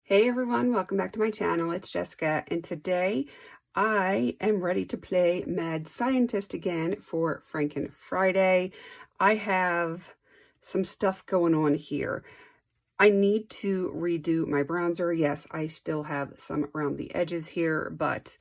Hey everyone, welcome back to my channel. It's Jessica, and today I am ready to play Mad Scientist again for Franken Friday. I have some stuff going on here. I need to redo my bronzer. Yes, I still have some around the edges here, but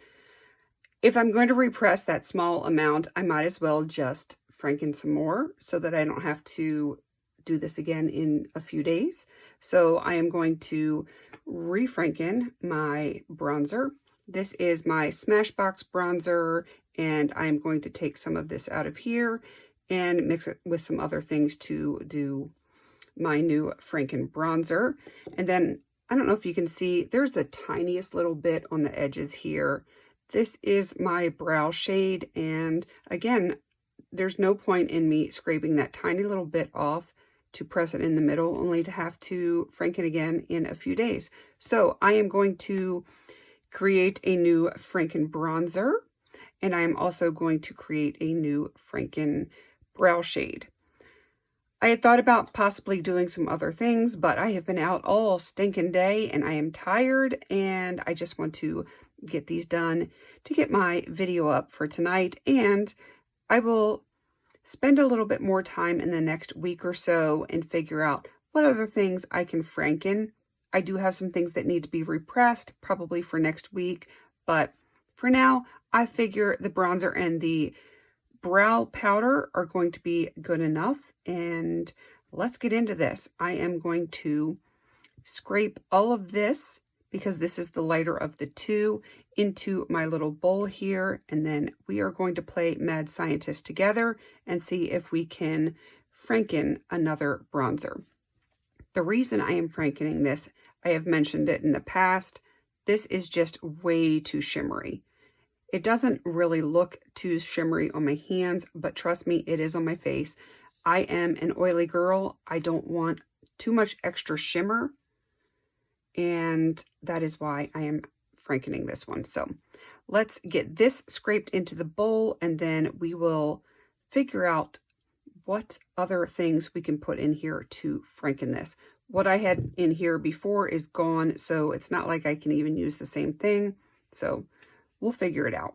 if I'm going to repress that small amount, I might as well just Franken some more so that I don't have to do this again in a few days. So I am going to re-Franken my bronzer. This is my Smashbox bronzer, and I'm going to take some of this out of here and mix it with some other things to do my new Franken bronzer. And then, I don't know if you can see, there's the tiniest little bit on the edges here. This is my brow shade, and again, there's no point in me scraping that tiny little bit off to press it in the middle, only to have to Franken again in a few days. So I am going to create a new Franken bronzer, and I am also going to create a new Franken brow shade. I had thought about possibly doing some other things, but I have been out all stinking day and I am tired, and I just want to get these done to get my video up for tonight. And I will spend a little bit more time in the next week or so and figure out what other things I can Franken. I do have some things that need to be repressed probably for next week, but for now, I figure the bronzer and the brow powder are going to be good enough, and let's get into this. I am going to scrape all of this, because this is the lighter of the two, into my little bowl here, and then we are going to play Mad Scientist together and see if we can Franken another bronzer. The reason I am Frankening this, I have mentioned it in the past, this is just way too shimmery. It doesn't really look too shimmery on my hands, but trust me, it is on my face. I am an oily girl. I don't want too much extra shimmer, and that is why I am Frankening this one. So let's get this scraped into the bowl, and then we will figure out what other things we can put in here to Franken this. What I had in here before is gone, so it's not like I can even use the same thing. So we'll figure it out.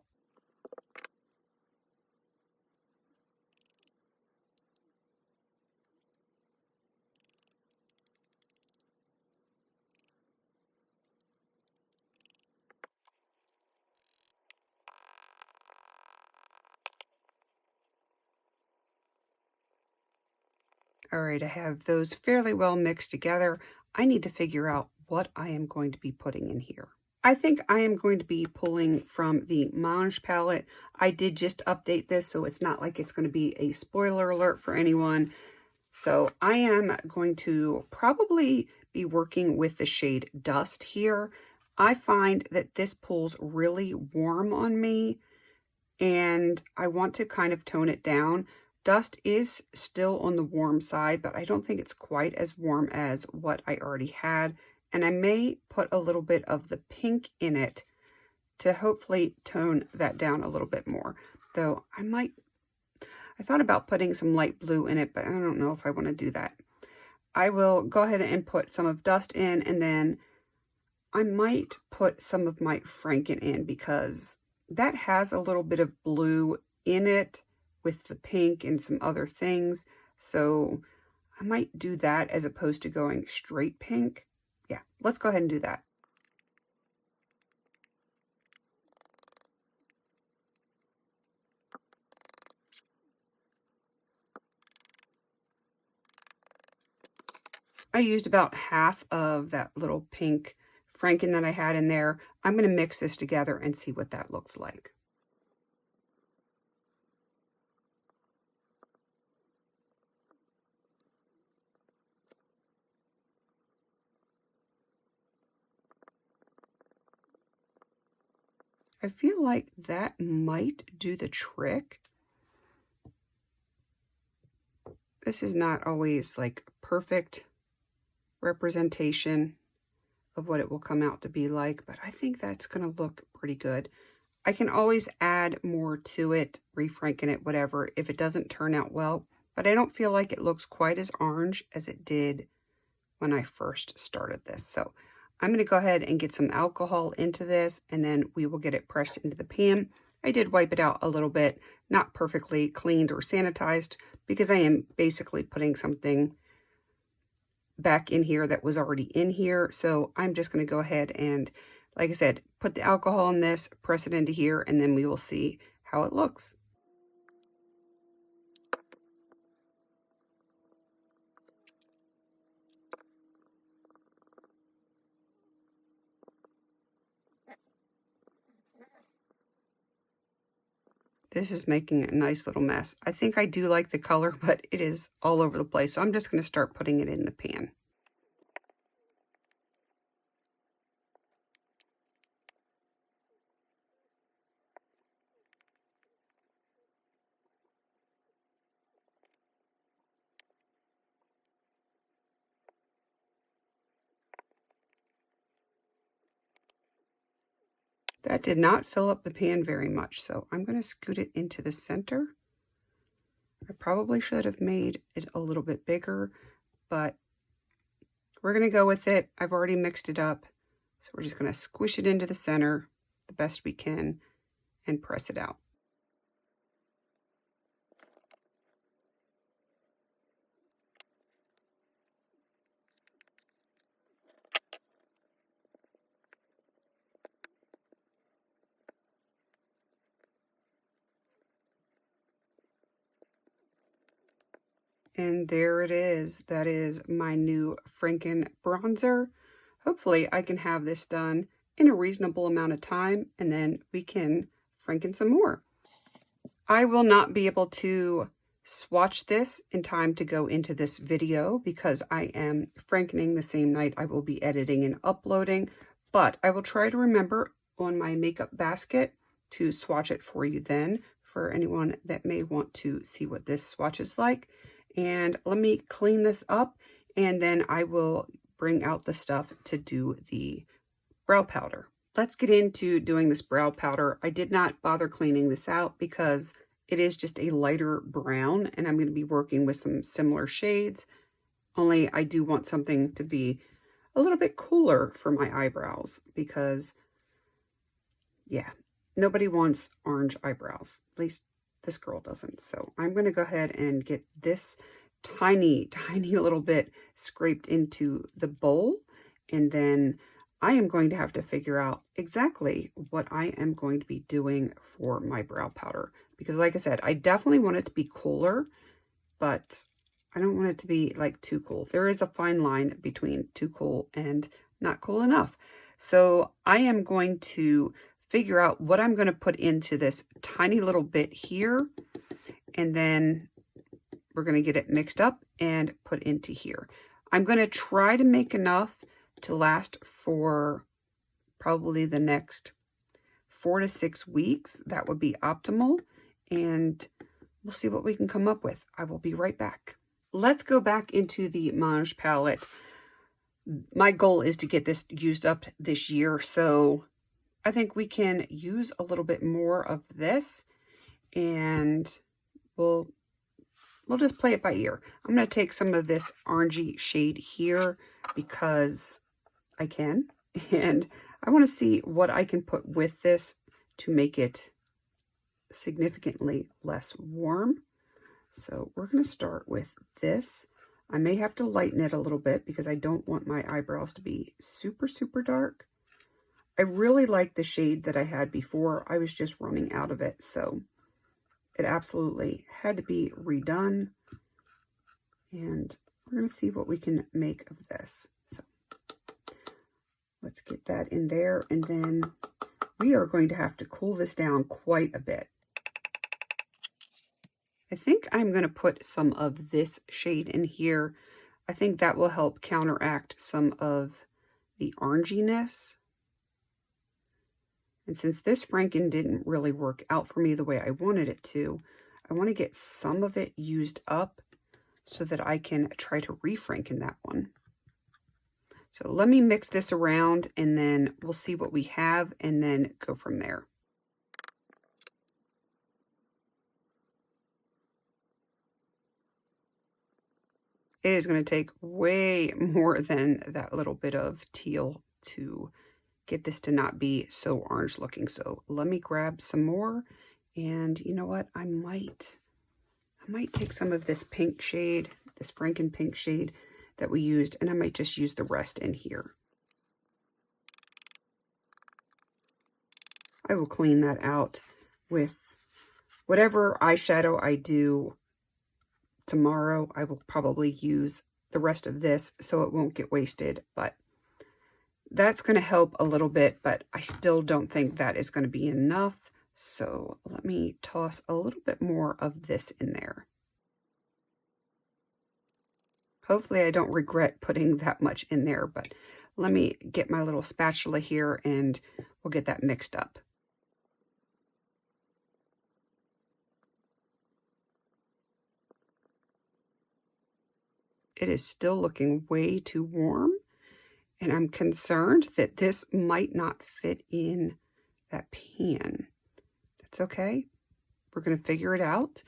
All right, I have those fairly well mixed together. I need to figure out what I am going to be putting in here. I think I am going to be pulling from the Mange palette. I did just update this, so it's not like it's going to be a spoiler alert for anyone. So I am going to probably be working with the shade Dust here. I find that this pulls really warm on me, and I want to kind of tone it down. Dust is still on the warm side, but I don't think it's quite as warm as what I already had. And I may put a little bit of the pink in it to hopefully tone that down a little bit more. Though I thought about putting some light blue in it, but I don't know if I want to do that. I will go ahead and put some of Dust in, and then I might put some of my Franken in, because that has a little bit of blue in it with the pink and some other things. So I might do that as opposed to going straight pink. Yeah, let's go ahead and do that. I used about half of that little pink Franken that I had in there. I'm going to mix this together and see what that looks like. I feel like that might do the trick. This is not always like perfect representation of what it will come out to be like, but I think that's going to look pretty good. I can always add more to it, refranken it, whatever, if it doesn't turn out well, but I don't feel like it looks quite as orange as it did when I first started this. So I'm going to go ahead and get some alcohol into this, and then we will get it pressed into the pan. I did wipe it out a little bit, not perfectly cleaned or sanitized, because I am basically putting something back in here that was already in here. So I'm just going to go ahead and, like I said, put the alcohol in this, press it into here, and then we will see how it looks. This is making a nice little mess. I think I do like the color, but it is all over the place. So I'm just going to start putting it in the pan. That did not fill up the pan very much, so I'm going to scoot it into the center. I probably should have made it a little bit bigger, but we're going to go with it. I've already mixed it up, so we're just going to squish it into the center the best we can and press it out. And there it is. That is my new Franken bronzer. Hopefully I can have this done in a reasonable amount of time, and then we can Franken some more. I will not be able to swatch this in time to go into this video because I am Frankening the same night I will be editing and uploading, but I will try to remember on my makeup basket to swatch it for you then, for anyone that may want to see what this swatch is like. And let me clean this up, and then I will bring out the stuff to do the brow powder. Let's get into doing this brow powder. I did not bother cleaning this out because it is just a lighter brown, and I'm going to be working with some similar shades, only I do want something to be a little bit cooler for my eyebrows because, yeah, nobody wants orange eyebrows. At least this girl doesn't. So I'm going to go ahead and get this tiny little bit scraped into the bowl, and then I am going to have to figure out exactly what I am going to be doing for my brow powder. Because like I said, I definitely want it to be cooler, but I don't want it to be like too cool. There is a fine line between too cool and not cool enough. So I am going to figure out what I'm going to put into this tiny little bit here, and then we're going to get it mixed up and put into here. I'm going to try to make enough to last for probably the next 4 to 6 weeks. That would be optimal, and we'll see what we can come up with. I will be right back. Let's go back into the Mange palette. My goal is to get this used up this year, so I think we can use a little bit more of this, and we'll just play it by ear. I'm going to take some of this orangey shade here because I can, and I want to see what I can put with this to make it significantly less warm. So we're going to start with this. I may have to lighten it a little bit because I don't want my eyebrows to be super dark. I really like the shade that I had before. I was just running out of it, so it absolutely had to be redone. And we're going to see what we can make of this. So let's get that in there, and then we are going to have to cool this down quite a bit. I think I'm going to put some of this shade in here. I think that will help counteract some of the oranginess. And since this Franken didn't really work out for me the way I wanted it to, I want to get some of it used up so that I can try to re-Franken that one. So let me mix this around, and then we'll see what we have and then go from there. It is going to take way more than that little bit of teal to get this to not be so orange looking. So let me grab some more. And you know what? I might take some of this pink shade, this Franken pink shade that we used, and I might just use the rest in here. I will clean that out with whatever eyeshadow I do tomorrow. I will probably use the rest of this so it won't get wasted, but that's going to help a little bit, but I still don't think that is going to be enough. So let me toss a little bit more of this in there. Hopefully I don't regret putting that much in there, but let me get my little spatula here and we'll get that mixed up. It is still looking way too warm, and I'm concerned that this might not fit in that pan. That's okay. We're going to figure it out.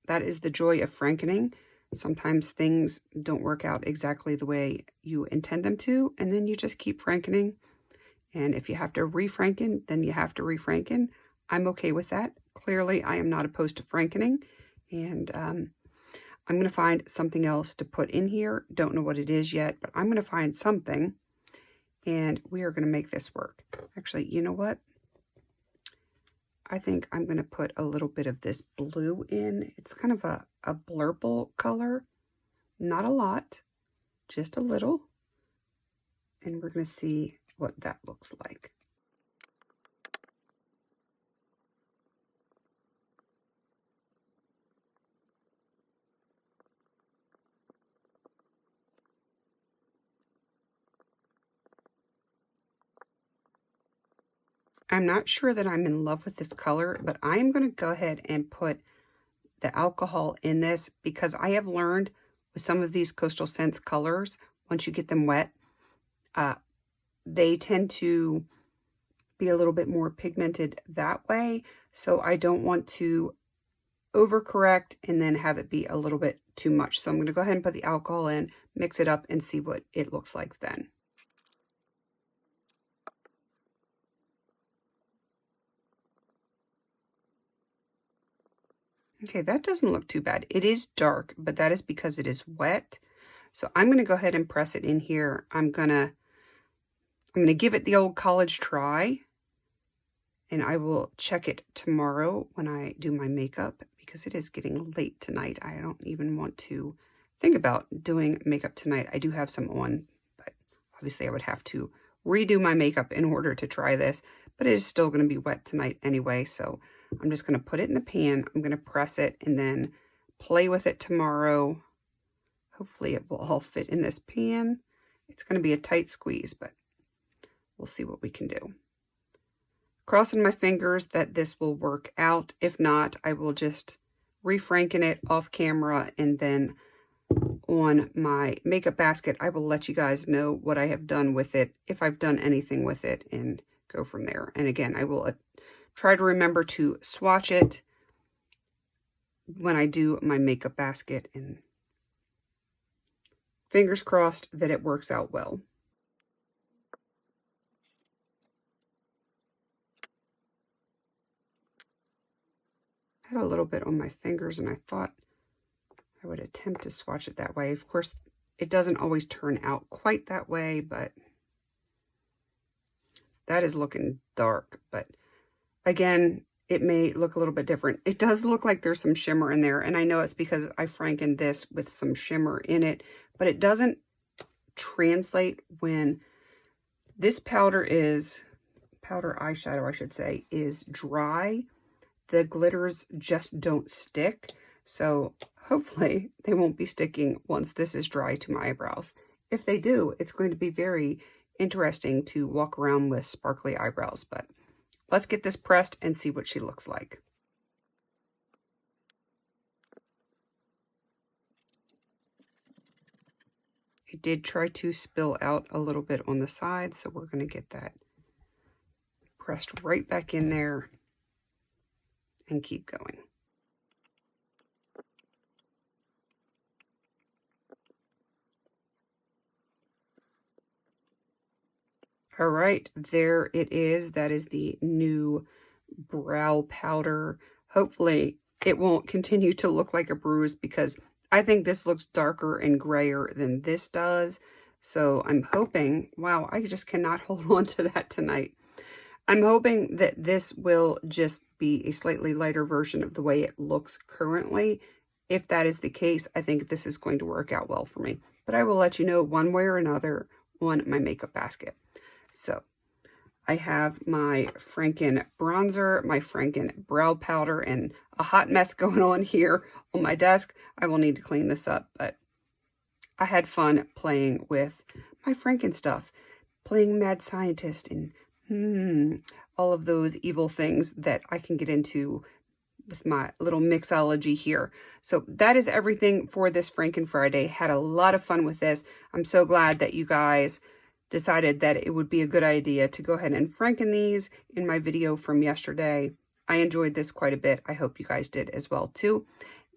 That is the joy of Frankening. Sometimes things don't work out exactly the way you intend them to, and then you just keep Frankening. And if you have to re-Franken, then you have to re-Franken. I'm okay with that. Clearly, I am not opposed to Frankening, and I'm going to find something else to put in here. Don't know what it is yet, but I'm going to find something, and we are going to make this work. Actually, you know what? I think I'm going to put a little bit of this blue in. It's kind of a blurple color. Not a lot, just a little. And we're going to see what that looks like. I'm not sure that I'm in love with this color, but I am going to go ahead and put the alcohol in this because I have learned with some of these Coastal Scents colors, once you get them wet, they tend to be a little bit more pigmented that way. So I don't want to overcorrect and then have it be a little bit too much. So I'm going to go ahead and put the alcohol in, mix it up, and see what it looks like then. Okay, that doesn't look too bad. It is dark, but that is because it is wet. So I'm going to go ahead and press it in here. I'm going to give it the old college try, and I will check it tomorrow when I do my makeup because it is getting late tonight. I don't even want to think about doing makeup tonight. I do have some on, but obviously I would have to redo my makeup in order to try this, but it is still going to be wet tonight anyway, so I'm just going to put it in the pan. I'm going to press it and then play with it tomorrow. Hopefully it will all fit in this pan. It's going to be a tight squeeze, but we'll see what we can do. Crossing my fingers that this will work out. If not, I will just re-Franken it off camera, and then on my makeup basket, I will let you guys know what I have done with it, if I've done anything with it, and go from there. And again, I will try to remember to swatch it when I do my makeup basket, and fingers crossed that it works out well. I had a little bit on my fingers, and I thought I would attempt to swatch it that way. Of course, it doesn't always turn out quite that way, but that is looking dark. But again, it may look a little bit different. It does look like there's some shimmer in there, and I know it's because I Frankened this with some shimmer in it, but it doesn't translate when this powder eyeshadow, I should say, is dry. The glitters just don't stick. So hopefully they won't be sticking once this is dry to my eyebrows. If they do, it's going to be very interesting to walk around with sparkly eyebrows, but let's get this pressed and see what she looks like. It did try to spill out a little bit on the side, so we're going to get that pressed right back in there and keep going. All right, there it is. That is the new brow powder. Hopefully it won't continue to look like a bruise because I think this looks darker and grayer than this does. So I'm hoping, wow, I just cannot hold on to that tonight. I'm hoping that this will just be a slightly lighter version of the way it looks currently. If that is the case, I think this is going to work out well for me. But I will let you know one way or another on my makeup basket. So I have my Franken bronzer, my Franken brow powder, and a hot mess going on here on my desk. I will need to clean this up, but I had fun playing with my Franken stuff, playing Mad Scientist and all of those evil things that I can get into with my little mixology here. So that is everything for this Franken Friday. Had a lot of fun with this. I'm so glad that you guys decided that it would be a good idea to go ahead and Franken these in my video from yesterday. I enjoyed this quite a bit. I hope you guys did as well too.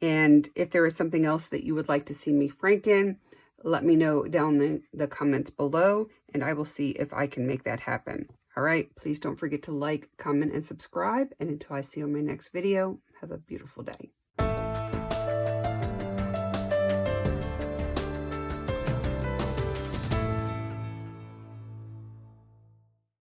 And if there is something else that you would like to see me Franken, let me know down in the comments below, and I will see if I can make that happen. All right, please don't forget to like, comment, and subscribe. And until I see you on my next video, have a beautiful day.